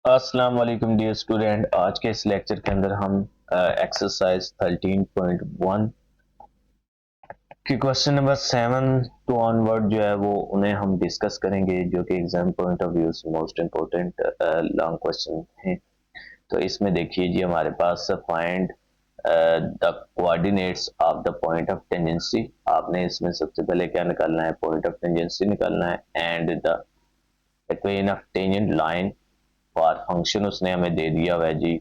अस्सलाम वालेकुम dear student. आज के इस लेक्चर के अंदर हम एक्सरसाइज 13.1 की क्वेश्चन नंबर 7 टू ऑनवर्ड जो है वो उन्हें हम डिस्कस करेंगे, जो कि एग्जाम पॉइंट ऑफ व्यू से मोस्ट इम्पोर्टेंट लॉन्ग क्वेश्चन है। तो इसमें देखिए जी, हमारे पास find the coordinates of the point of tangency. आपने इसमें सबसे पहले क्या निकालना है? पॉइंट ऑफ टेंजेंसी निकालना है and the equation of tangent line for function उसने हमें दे दिया हुआ है जी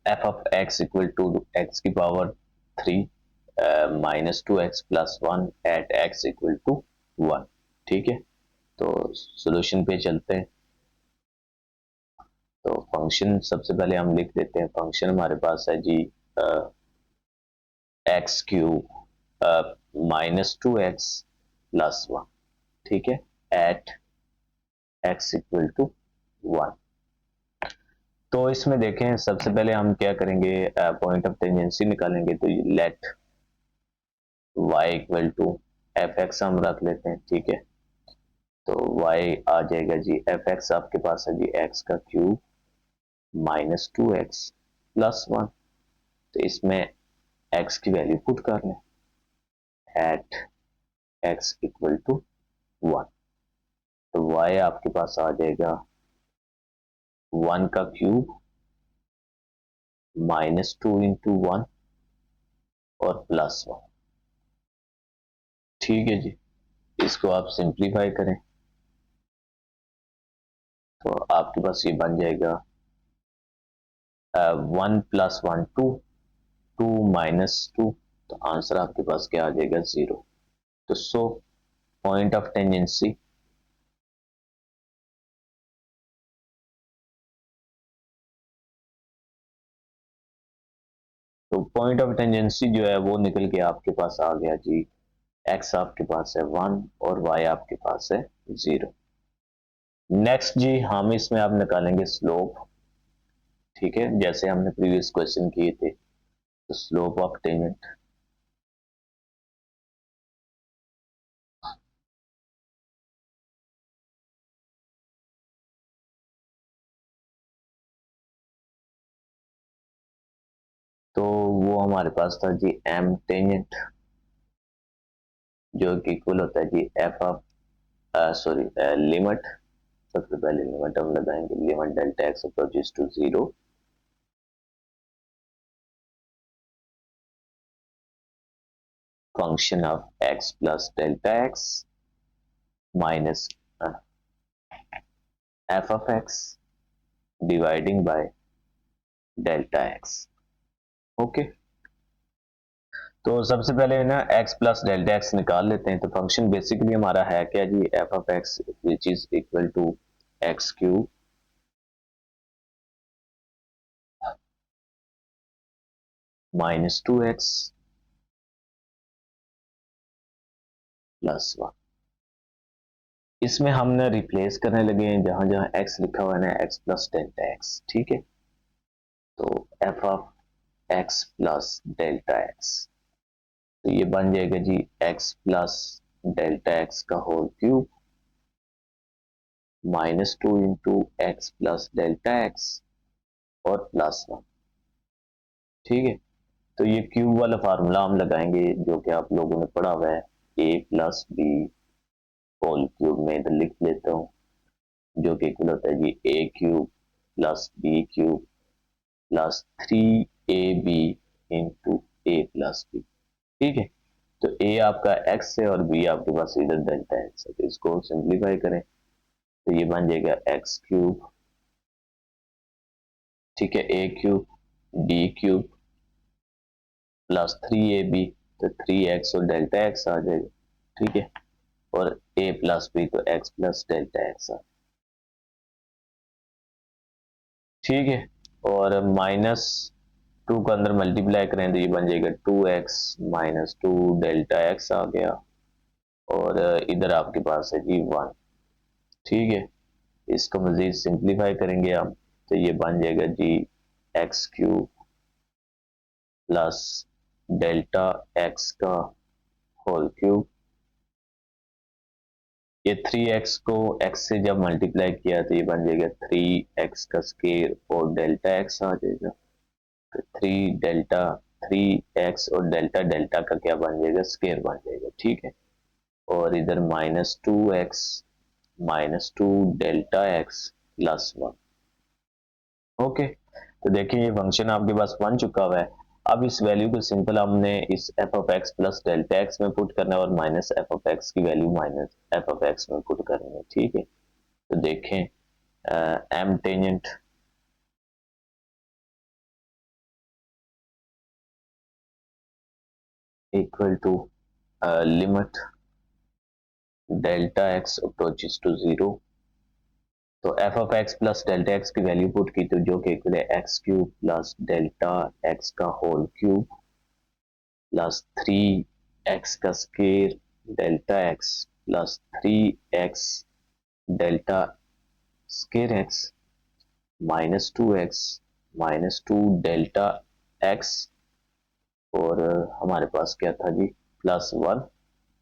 F of x equal to x की power 3 -2x plus 1 at x equal to 1। ठीक है, तो सॉल्यूशन पे चलते हैं। तो फंक्शन सबसे पहले हम लिख देते हैं। फंक्शन हमारे पास है जी एक्स क्यूब -2x प्लस 1। ठीक है, एट एक्स इक्वल टू 1। तो इसमें देखें, सबसे पहले हम क्या करेंगे? पॉइंट ऑफ टेंजेंसी निकालेंगे। तो let y equal to F X हम रख लेते हैं। ठीक है, तो y आ जाएगा जी एफ एक्स, आपके पास है जी एक्स का क्यूब -2x प्लस 1। तो इसमें x की वैल्यू पुट कर लें एट x इक्वल टू 1। तो y आपके पास आ जाएगा 1 का क्यूब -2 इंटू 1 और प्लस 1। ठीक है जी, इसको आप सिंप्लीफाई करें तो आपके पास ये बन जाएगा 1 प्लस 1 2, 2 -2। तो आंसर आपके पास क्या आ जाएगा? 0। तो सो पॉइंट ऑफ टेंजेंसी तो पॉइंट ऑफ टेंजेंसी जो है वो निकल के आपके पास आ गया जी। एक्स आपके पास है 1 और वाई आपके पास है 0। नेक्स्ट जी, हम इसमें अब निकालेंगे स्लोप। ठीक है, जैसे हमने प्रीवियस क्वेश्चन किए थे। तो स्लोप ऑफ टेंजेंट, तो वो हमारे पास था जी एम टेंजेंट, जो कि इक्वल होता है जी एफ ऑफ सॉरी लिमिट। सबसे पहले लिमिट हम लगाएंगे, limit delta x approaches to 0 function of x plus delta x minus F of x dividing by delta X. Okay, तो सबसे पहले ना x प्लस डेल्टा एक्स निकाल लेते हैं। तो फंक्शन बेसिकली हमारा है क्या जी? F of x which is equal to x cube -2x plus 1। इसमें हमने रिप्लेस करने लगे हैं, जहां जहां x लिखा हुआ है ना, x प्लस डेल्टा एक्स। ठीक है, तो F of x plus delta x, तो ये बन जाएगा जी x प्लस डेल्टा एक्स का whole cube -2 into X plus delta x और प्लस 1। ठीक है, तो ये क्यूब वाला फार्मूला हम लगाएंगे, जो कि आप लोगों ने पढ़ा हुआ है। ए प्लस बी होल क्यूब में इधर लिख लेता हूँ, जो कि इक्वल होता है जी a cube plus b cube plus 3ab into a plus b. ठीक है, तो ए आपका एक्स है और बी आपके पास इधर डेल्टा एक्स है। तो इसको सिंप्लीफाई करें तो ये बन जाएगा एक्स क्यूब, ठीक है, a cube d cube plus 3ab, तो 3x और डेल्टा एक्स आ जाएगा। ठीक है, और a प्लस बी तो x प्लस डेल्टा एक्स आ। ठीक है, और -2 का अंदर मल्टीप्लाई करें तो ये बन जाएगा 2x -2 डेल्टा एक्स आ गया, और इधर आपके पास है जी 1। ठीक है, इसको मजीद सिंप्लीफाई करेंगे आप तो ये बन जाएगा जी x cube plus delta x का होल क्यूब ये 3x को x से जब मल्टीप्लाई किया तो ये बन जाएगा 3x का स्क्वायर और डेल्टा x आ जाएगा। तो 3x और डेल्टा डेल्टा का क्या बन जाएगा, स्क्वायर बन जाएगा। ठीक है, और इधर -2 डेल्टा x प्लस 1। ओके, तो देखिए ये फंक्शन आपके पास बन चुका हुआ है। अब इस वैल्यू को सिंपल हमने इस F of x plus delta X में पुट करना है और माइनस एफ ऑफ एक्स की value minus F of X में पुट करनी है। ठीक है, तो देखें M tangent equal to limit delta x approaches to 0। तो F of x plus delta X की वैल्यू पुट की तो जो कि इक्वल है X cube plus delta x का होल क्यूब प्लस 3x का square delta x plus 3x delta square x -2 delta x और हमारे पास क्या था जी, प्लस 1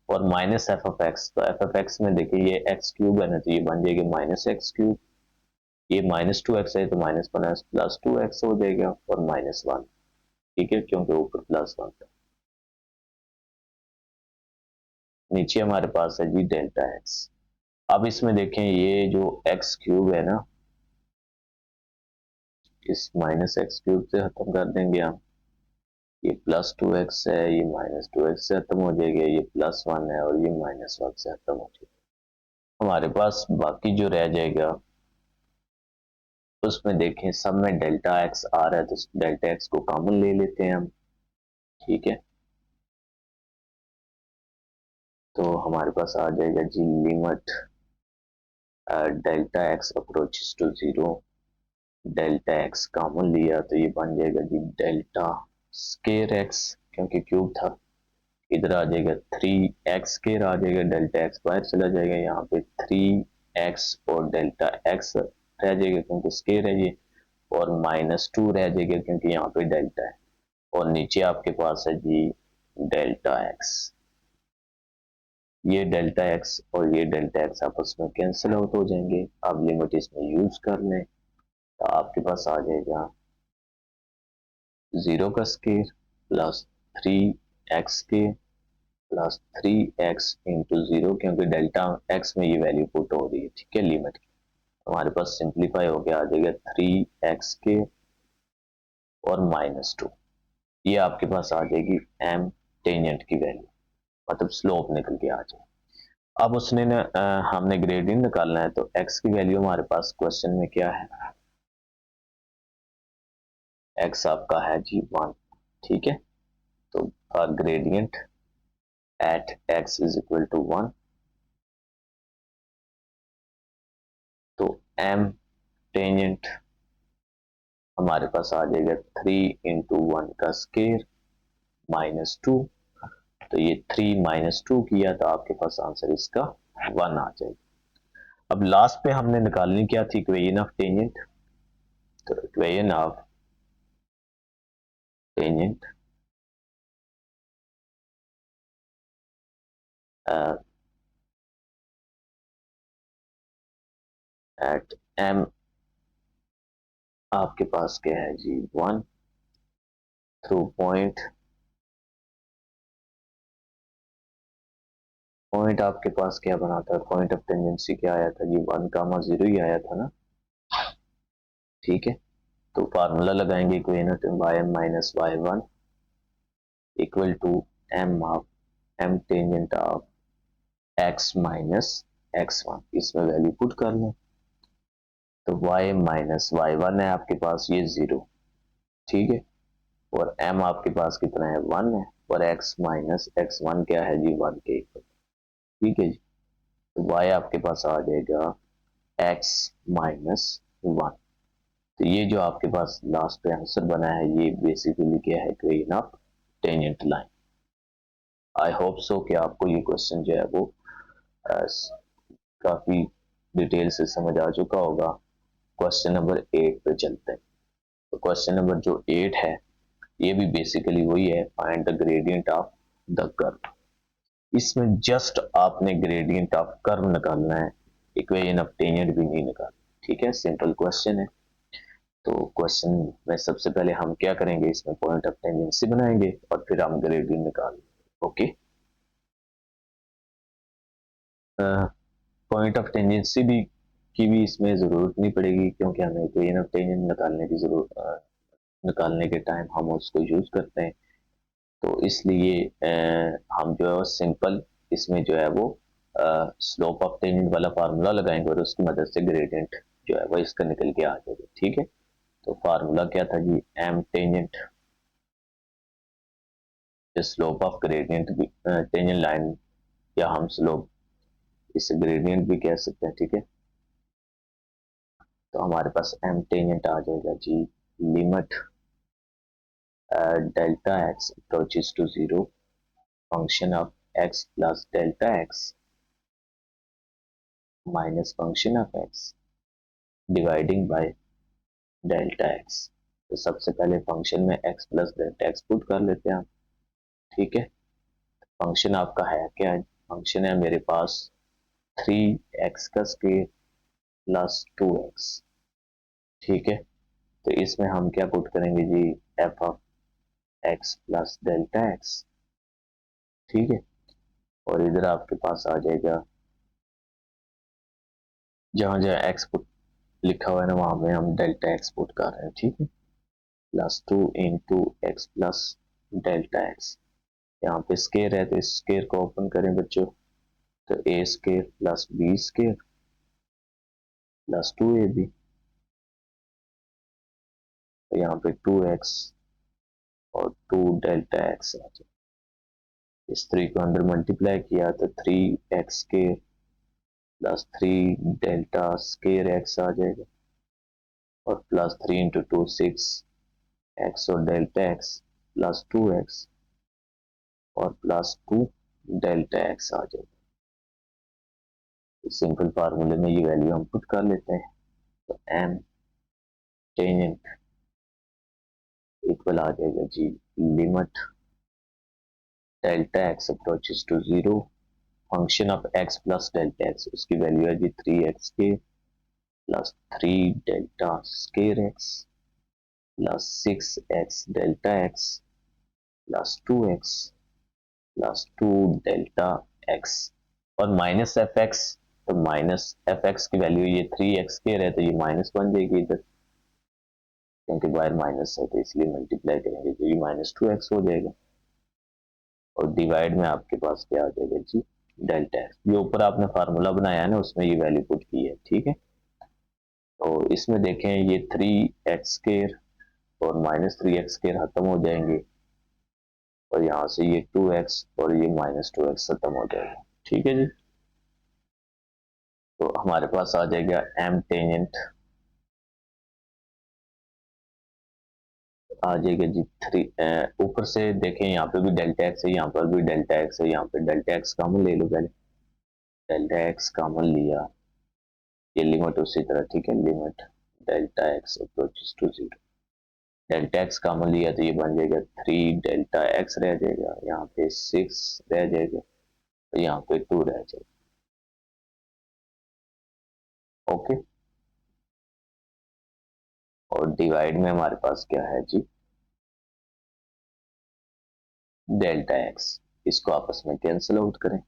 और माइनस एफ ऑफ एक्स। तो एफ ऑफ एक्स में देखिए ये एक्स क्यूब है ना, तो ये बन जाएगी -x क्यूब। ये -2x है तो माइनस प्लस 2x हो जाएगा और -1। ठीक है, क्योंकि ऊपर प्लस 1 था। नीचे हमारे पास है जी डेल्टा एक्स। अब इसमें देखें ये जो एक्स क्यूब है ना, इस -x क्यूब से खत्म कर देंगे हम। ये +2x है, ये -2x से खत्म हो जाएगा, ये +1 है और ये -1 से खत्म हो जाएगा। हमारे पास बाकी जो रह जाएगा उसमें देखें सब में डेल्टा एक्स आ रहा है तो डेल्टा एक्स को कॉमन ले लेते हैं हम। ठीक है, तो हमारे पास आ जाएगा जी limit delta x approaches to 0। Delta x common लिया तो ये बन जाएगा जी डेल्टा स्क्वायर एक्स, क्योंकि क्यूब था। इधर आ जाएगा 3x स्क्वायर आ जाएगा, डेल्टा एक्स बाहर चला जाएगा, यहाँ पे 3x और डेल्टा एक्स रह जाएगा क्योंकि स्क्वायर है ये, और -2 रह जाएगा क्योंकि यहाँ पे डेल्टा है, और नीचे आपके पास है जी डेल्टा एक्स। ये डेल्टा एक्स और ये डेल्टा एक्स आपस में कैंसिल आउट हो जाएंगे। आप लिमिट इसमें यूज कर लें तो आपके पास आ जाएगा 0 का square plus 3x square plus 3x into 0, क्योंकि डेल्टा एक्स में ये वैल्यू पुट हो रही है। ठीक है, लिमिट की हमारे पास सिंप्लीफाई हो गया, आ जाएगा 3x के और -2। ये आपके पास आ जाएगी एम टेंजेंट की वैल्यू, मतलब स्लोप निकल के आ जाए। अब उसने हमने ग्रेडियंट निकालना है तो x की वैल्यू हमारे पास क्वेश्चन में क्या है, x आपका है जी 1। ठीक है, तो gradient at x is equal to 1, तो m टेंजेंट हमारे पास आ जाएगा 3 इंटू 1 का स्क्वायर -2। तो ये 3 -2 किया तो आपके पास आंसर इसका 1 आ जाएगा। अब लास्ट पे हमने निकालनी क्या थी, इक्वेशन ऑफ टेंजेंट। तो equation of tangent at m आपके पास क्या है जी 1 थ्रू पॉइंट आपके पास क्या बना था, पॉइंट ऑफ टेंजेंसी क्या आया था जी 1, 0 ही आया था ना। ठीक है, तो फार्मूला लगाएंगे equation of y minus y1 equal to m of m tangent of x minus x1। इसमें वैल्यू पुट कर लें तो y माइनस y1 है आपके पास ये 0। ठीक है, और m आपके पास कितना है 1 है, और x माइनस x1 क्या है जी 1 के इक्वल। ठीक है जी, तो y आपके पास आ जाएगा x माइनस 1। तो ये जो आपके पास लास्ट पे आंसर बना है ये बेसिकली क्या है, equation of tangent line. I hope so कि आपको ये क्वेश्चन जो है वो काफी डिटेल से समझ आ चुका होगा। क्वेश्चन नंबर 8 पे चलते हैं। तो क्वेश्चन नंबर जो 8 है ये भी बेसिकली वही है, find the gradient of the curve. इसमें जस्ट आपने ग्रेडियंट ऑफ कर्व निकालना है, इक्वेशन ऑफ टेंजेंट भी नहीं निकालना। ठीक है, सिंपल क्वेश्चन है। तो क्वेश्चन में सबसे पहले हम क्या करेंगे, इसमें पॉइंट ऑफ टेंजेंसी बनाएंगे और फिर हम ग्रेडियंट निकालेंगे। ओके, पॉइंट ऑफ टेंजेंसी भी की भी इसमें ज़रूरत नहीं पड़ेगी, क्योंकि हमें इक्वेशन ऑफ टेंजेंट निकालने की ज़रूरत निकालने के टाइम हम उसको यूज़ करते हैं। तो इसलिए हम जो है वो सिंपल इसमें जो है वो स्लोप ऑफ टेंजेंट वाला फार्मूला लगाएंगे और उसकी मदद से ग्रेडियंट जो है वो इसका निकल के आ जाएगा। ठीक है, तो फार्मूला क्या था जी, m tangent, slope of gradient tangent line, या हम स्लोप इसे ग्रेडियंट भी कह सकते हैं। ठीक है, तो हमारे पास एम टेंजेंट आ जाएगा जी, limit delta x approaches to zero, function of x plus delta x minus function of x dividing by delta x. तो सबसे पहले फंक्शन में x plus delta x put कर लेते हैं हम। ठीक है, फंक्शन आपका है क्या, फंक्शन है मेरे पास 3x का स्क्वायर प्लस 2x। ठीक है, तो इसमें हम क्या पुट करेंगे जी, F of x plus delta x. ठीक है, और इधर आपके पास आ जाएगा, जहां जहां एक्स पुट लिखा हुआ है ना, वहां में हम डेल्टा एक्स पुट कर रहे हैं। ठीक है, plus 2 into X plus delta x, यहाँ पे स्केयर है तो इस स्केयर को ओपन करें बच्चों, तो a square plus b square plus 2ab, तो यहाँ पे 2x और 2 डेल्टा एक्स आ जाए। इस 3 को अंदर मल्टीप्लाई किया तो 3x square plus 3 delta square x आ जाएगा, और प्लस 3 इंटू 2 6x और डेल्टा एक्स प्लस 2x और प्लस 2 डेल्टा एक्स आ जाएगा। सिंपल फार्मूले में ये वैल्यू हम पुट कर लेते हैं, तो एम टेंजेंट इक्वल आ जाएगा जी, limit delta x approaches to zero, function of x plus delta x, उसकी वैल्यू है जी 3x के plus 3 delta square x plus 6x delta x plus 2x plus 2 delta x और माइनस एफ एक्स। तो minus f x की value ये 3x square है, तो ये माइनस बन जाएगी इधर, क्योंकि बाहर माइनस है तो इसलिए मल्टीप्लाई करेंगे तो ये -2x हो जाएगा, और डिवाइड में आपके पास क्या आ जाएगा जी, डेल्टा एक्स। जो ऊपर आपने फार्मूला बनाया है ना, उसमें ये वैल्यू पुट की है। ठीक है, तो इसमें देखें ये 3x स्केयर और -3x स्केयर खत्म हो जाएंगे, और यहाँ से ये 2x और ये -2x खत्म हो जाएगा। ठीक है जी, तो हमारे पास आ जाएगा एम टेंजेंट आ जाएगा जी 3, ऊपर से देखें यहाँ पे भी डेल्टा एक्स है, यहाँ पर भी डेल्टा एक्स है, यहाँ पे डेल्टा एक्स कॉमन ले लो पहले, डेल्टा एक्स कॉमन लिया, ये लिमिट उसी तरह। ठीक है, limit delta x approaches to zero, delta x common लिया तो ये बन जाएगा 3 डेल्टा एक्स रह जाएगा, यहाँ पे 6 रह जाएगा, तो यहाँ पे 2 रह जाएगा। ओके, और डिवाइड में हमारे पास क्या है जी, डेल्टा एक्स, इसको आपस में कैंसिल आउट करें।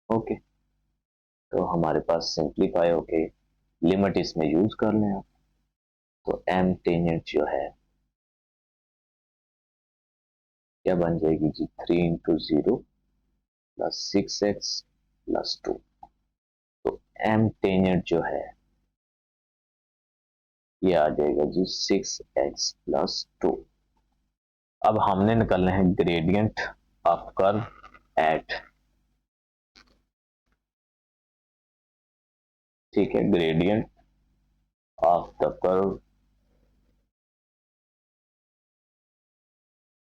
ओके, तो हमारे पास सिंप्लीफाई होके लिमिट इसमें यूज कर लें आप, तो एम टेंजेंट जो है क्या बन जाएगी जी, 3 इंटू 0 प्लस 6x प्लस 2, तो एम टेंजेंट जो है ये आ जाएगा जी 6x प्लस 2। अब हमने निकालना है ग्रेडियंट ऑफ कर्व एट, ठीक है, gradient of the curve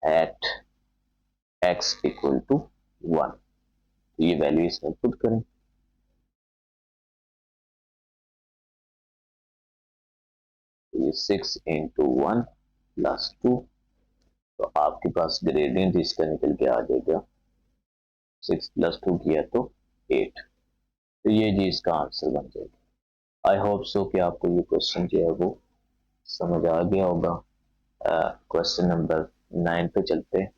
at x equal to 1, ये वैल्यू इसमें पुट करें, ये 6 इंटू 1 प्लस 2, तो आपके पास ग्रेडियंट इसका निकल के आ जाएगा 6 प्लस 2 किया तो 8। तो ये जी इसका आंसर बन जाएगा। आई होप सो कि आपको ये क्वेश्चन जो है वो समझ आ गया होगा। क्वेश्चन नंबर 9 पे चलते हैं,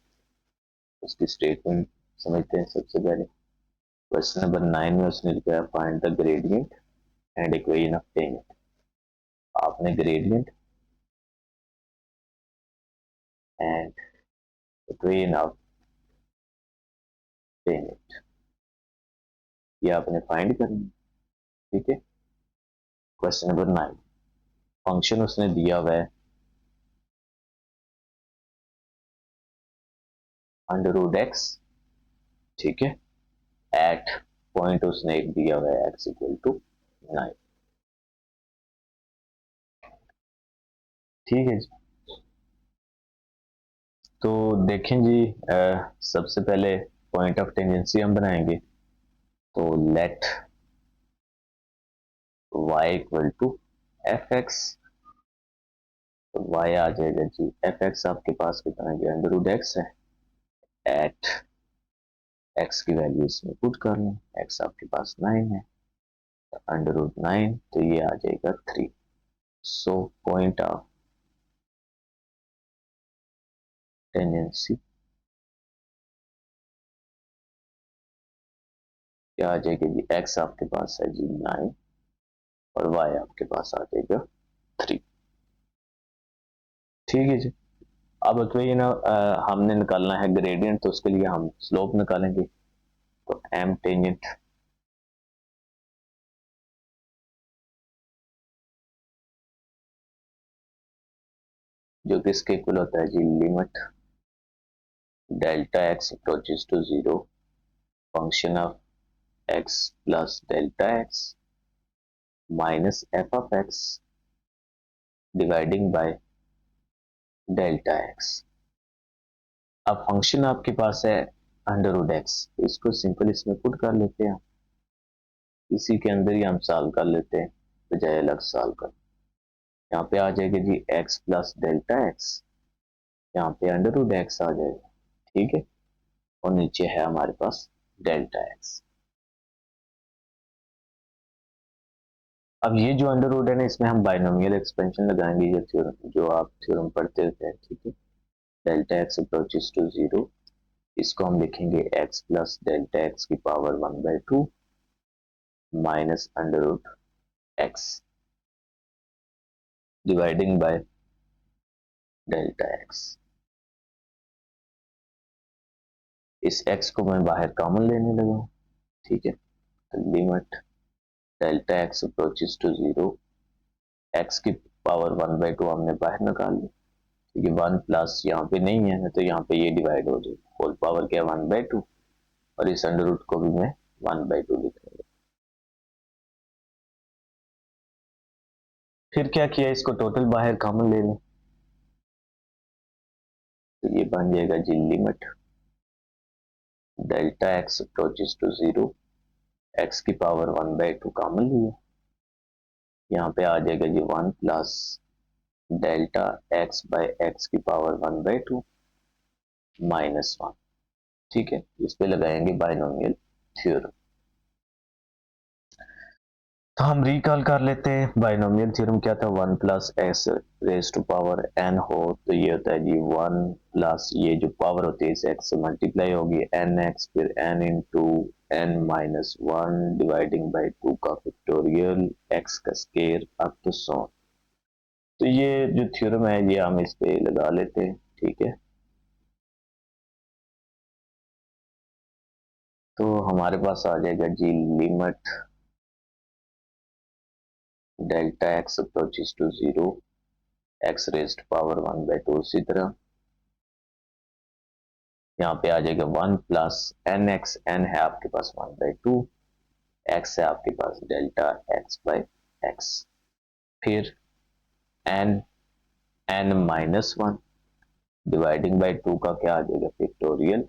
उसकी स्टेटमेंट समझते हैं। सबसे पहले क्वेश्चन नंबर 9 में उसने लिखा है find the gradient and equation of tangent. आपने gradient and equation of tangent ये आपने फाइंड करनी है, ठीक है। क्वेश्चन नंबर 9, फंक्शन उसने दिया हुआ है अंडर रूट एक्स, ठीक है, एट पॉइंट उसने एक दिया हुआ है एक्स इक्वल टू 9, ठीक है जी। तो देखें जी, सबसे पहले पॉइंट ऑफ टेंजेंसी हम बनाएंगे। तो let y equal to F x, तो y आ जाएगा जी एफ एक्स आपके पास कितना है, अंडर रूट एक्स है, एट x की वैल्यू इसमें पुट कर लें, x आपके पास 9 है, अंडर रूट 9, तो ये आ जाएगा 3। सो पॉइंट ऑफ टेंजेंसी क्या आ जाएगा जी, x आपके पास है जी 9 और y आपके पास आ जाएगा 3, ठीक है जी। अब तो ये ना हमने निकालना है ग्रेडियंट, तो उसके लिए हम स्लोप निकालेंगे। तो m टेंजेंट जो किसके इक्वल होता है जी, limit delta x approaches to 0 function of x plus delta x minus F of x dividing by delta x। अब फंक्शन आपके पास है अंडर रूट एक्स, इसको सिंपल इसमें पुट कर लेते हैं, इसी के अंदर ही हम सॉल्व कर लेते हैं बजाय अलग सॉल्व कर। यहाँ पे आ जाएगा जी x प्लस डेल्टा x, यहाँ पे अंडर रूट एक्स आ जाएगा, ठीक है, और नीचे है हमारे पास डेल्टा x। अब ये जो अंडर रूट है ना, इसमें हम बाइनोमियल एक्सपेंशन लगाएंगे, जो थ्योरम जो आप थ्योरम पढ़ते होते हैं, ठीक है। डेल्टा x अप्रोचेस टू 0, इसको हम लिखेंगे x प्लस डेल्टा x की power 1/2 minus under root X dividing by delta X. इस x को मैं बाहर कॉमन लेने लगा, ठीक है। तो limit delta x approaches to 0, x की पावर 1/2 हमने बाहर निकाल ली, क्योंकि 1 प्लस यहाँ पे नहीं है तो यहाँ पे ये डिवाइड हो जाए, होल पावर क्या है 1/2, और इस अंडर रूट को भी मैं 1/2 लिख लूंगा। फिर क्या किया, इसको टोटल बाहर कॉमन ले लें, तो ये बन जाएगा जी limit delta x approaches to 0, x की पावर 1/2 कॉमन लिया, यहाँ पे आ जाएगा जी 1 plus delta x by x की पावर 1/2 माइनस 1, ठीक है। इस पे लगाएंगे बाइनोमियल थ्योरम। तो हम रिकॉल कर लेते हैं, बाइनोमियल थ्योरम क्या था, 1 plus X raise to power n हो तो ये होता है जी 1 प्लस ये जो पावर होती है इस x से मल्टीप्लाई होगी एन एक्स, फिर n into N minus 1 dividing by 2 का फैक्टोरियल x का स्केयर अप टू सो। तो ये जो थ्योरम है ये हम इस पे लगा लेते हैं, ठीक है। तो हमारे पास आ जाएगा जी limit delta x approaches to 0, x raised power 1/2, उसी तरह यहाँ पे आ जाएगा 1 प्लस एन एक्स, एन है आपके पास 1/2, एक्स है आपके पास डेल्टा एक्स बाई एक्स, फिर N N minus 1 dividing by 2 का क्या आ जाएगा factorial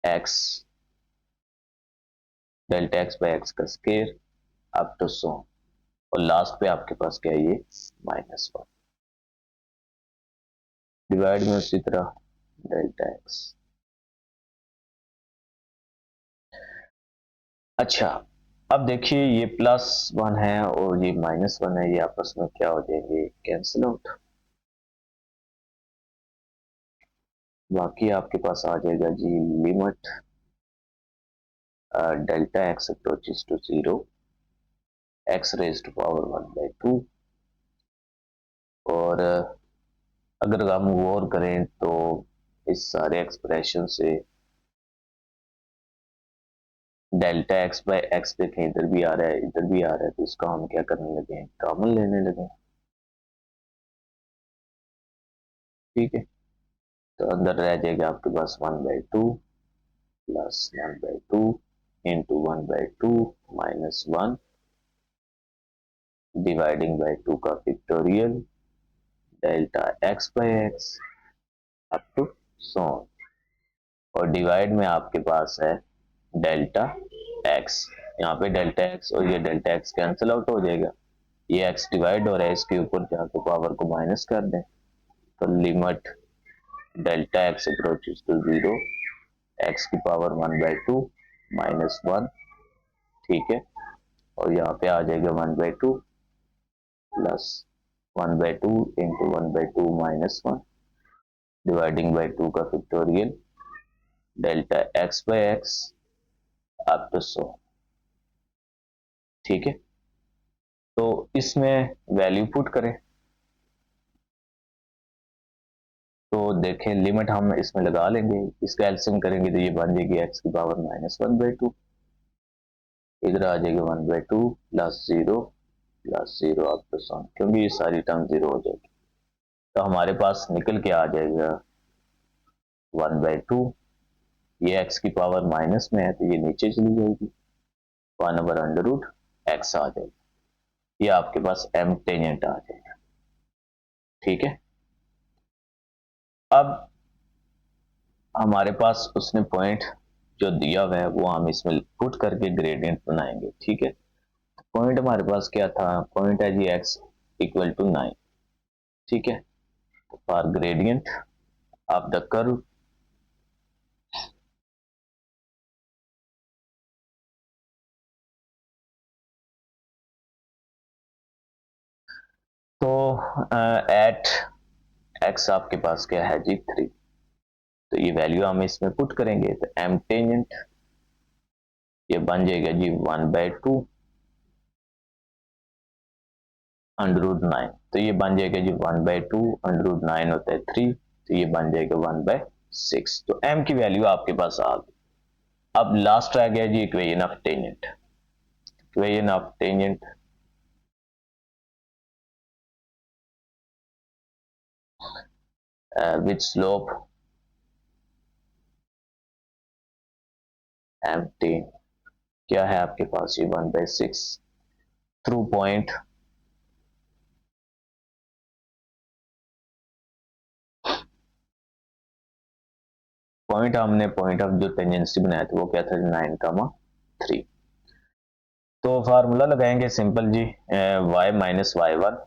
X delta X by X का स्केयर अप टू सो, और लास्ट पे आपके पास क्या है ये -1 डिवाइड में उसी तरह डेल्टा एक्स। अच्छा, अब देखिए ये +1 है और ये -1 है, ये आपस में क्या हो जाएंगे, कैंसिल आउट। बाकी आपके पास आ जाएगा जी limit delta x approaches to 0 x raise to power 1/2। और अगर हम गौर करें तो इस सारे एक्सप्रेशन से डेल्टा x बाय एक्स देखें, इधर भी आ रहा है इधर भी आ रहा है, तो इसका हम क्या करने लगे हैं, कॉमन लेने लगे। ठीक है, तो अंदर रह जाएगा आपके पास 1/2 प्लस 1/2 इंटू 1/2 -1 डिवाइडिंग बाई 2 का factorial delta x by x up to so. और डिवाइड में आपके पास है डेल्टा x। यहाँ पे डेल्टा x और ये डेल्टा x कैंसिल आउट हो जाएगा, ये x डिवाइड हो रहा है, इसके ऊपर जाकर पावर को माइनस कर दें, तो limit delta x approaches to 0 x की पावर 1/2 -1। ठीक है, और यहाँ पे आ जाएगा 1/2 प्लस 1/2 इंटू 1/2 -1 डिवाइडिंग बाई 2 का factorial delta x by x up to so. ठीक है, तो इसमें वैल्यू पुट करें तो देखें लिमिट हम इसमें लगा लेंगे, इसका एलसीएम करेंगे तो ये बन जाएगी x की पावर -1/2, इधर आ जाएगी 1/2 प्लस जीरो अप टू सन, क्योंकि ये सारी टर्म जीरो हो जाएगी, तो हमारे पास निकल के आ जाएगा 1/2। ये x की पावर माइनस में है तो ये नीचे चली जाएगी, 1/√x आ जाएगी, ये आपके पास m टेंजेंट आ जाएगा। ठीक है, अब हमारे पास उसने पॉइंट जो दिया हुआ है वो हम इसमें पुट करके ग्रेडियंट बनाएंगे। ठीक है, पॉइंट हमारे पास क्या था, पॉइंट है जी x इक्वल टू 9। ठीक है, for gradient of the curve तो एट x आपके पास क्या है जी 3, तो ये वैल्यू हम इसमें पुट करेंगे तो m टेंजेंट ये बन जाएगा जी 1/2 √9, तो ये बन जाएगा जी 1/2 √9 होता है 3, तो ये बन जाएगा 1/6। तो m की वैल्यू आपके पास आ गई। अब लास्ट आ गया जी equation of tangent. Equation of tangent with slope m10 क्या है आपके पास, ये 1/6 थ्रू पॉइंट हमने पॉइंट ऑफ जो टेंजेंसी बनाया था वो क्या था 9,3। तो फार्मूला लगाएंगे सिंपल जी, y minus y1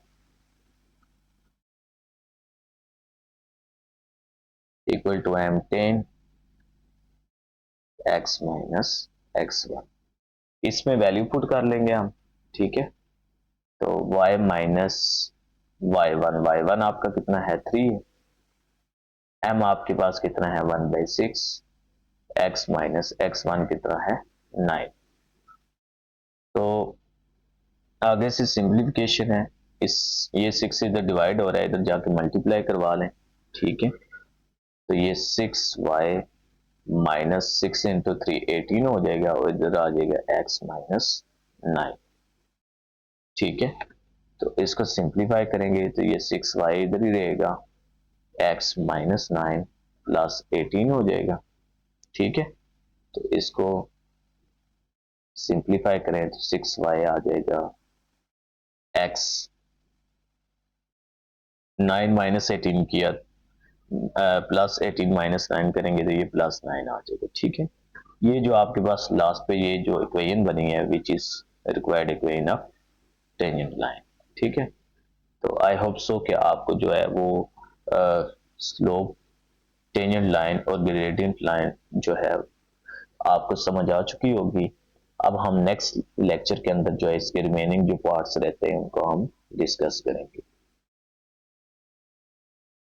equal to m10 x minus x1, इसमें वैल्यू पुट कर लेंगे हम। ठीक है, तो y माइनस y1 आपका कितना है 3, m आपके पास कितना है 1/6, x माइनस x1 कितना है 9। तो आगे से सिंप्लीफिकेशन है, इस ये 6 इधर डिवाइड हो रहा है, इधर जाके मल्टीप्लाई करवा लें। ठीक है, तो ये 6y -6 इंटू 3 18 हो जाएगा और इधर आ जाएगा x माइनस 9। ठीक है, तो इसको सिंप्लीफाई करेंगे तो ये 6y इधर ही रहेगा, x माइनस 9 प्लस 18 हो जाएगा। ठीक है, तो इसको सिंप्लीफाई करें तो 6y आ जाएगा, x 9 माइनस 18 किया प्लस 18 -9 करेंगे तो ये +9 आ जाएगा। ठीक है, ये जो आपके पास लास्ट पे ये जो इक्वेशन बनी है which is required equation of tangent line. ठीक है, तो आई होप सो कि आपको जो है वो स्लोप टेंजेंट लाइन और ग्रेडियंट लाइन जो है आपको समझ आ चुकी होगी। अब हम नेक्स्ट लेक्चर के अंदर जो है इसके रिमेनिंग जो पार्ट्स रहते हैं उनको हम डिस्कस करेंगे।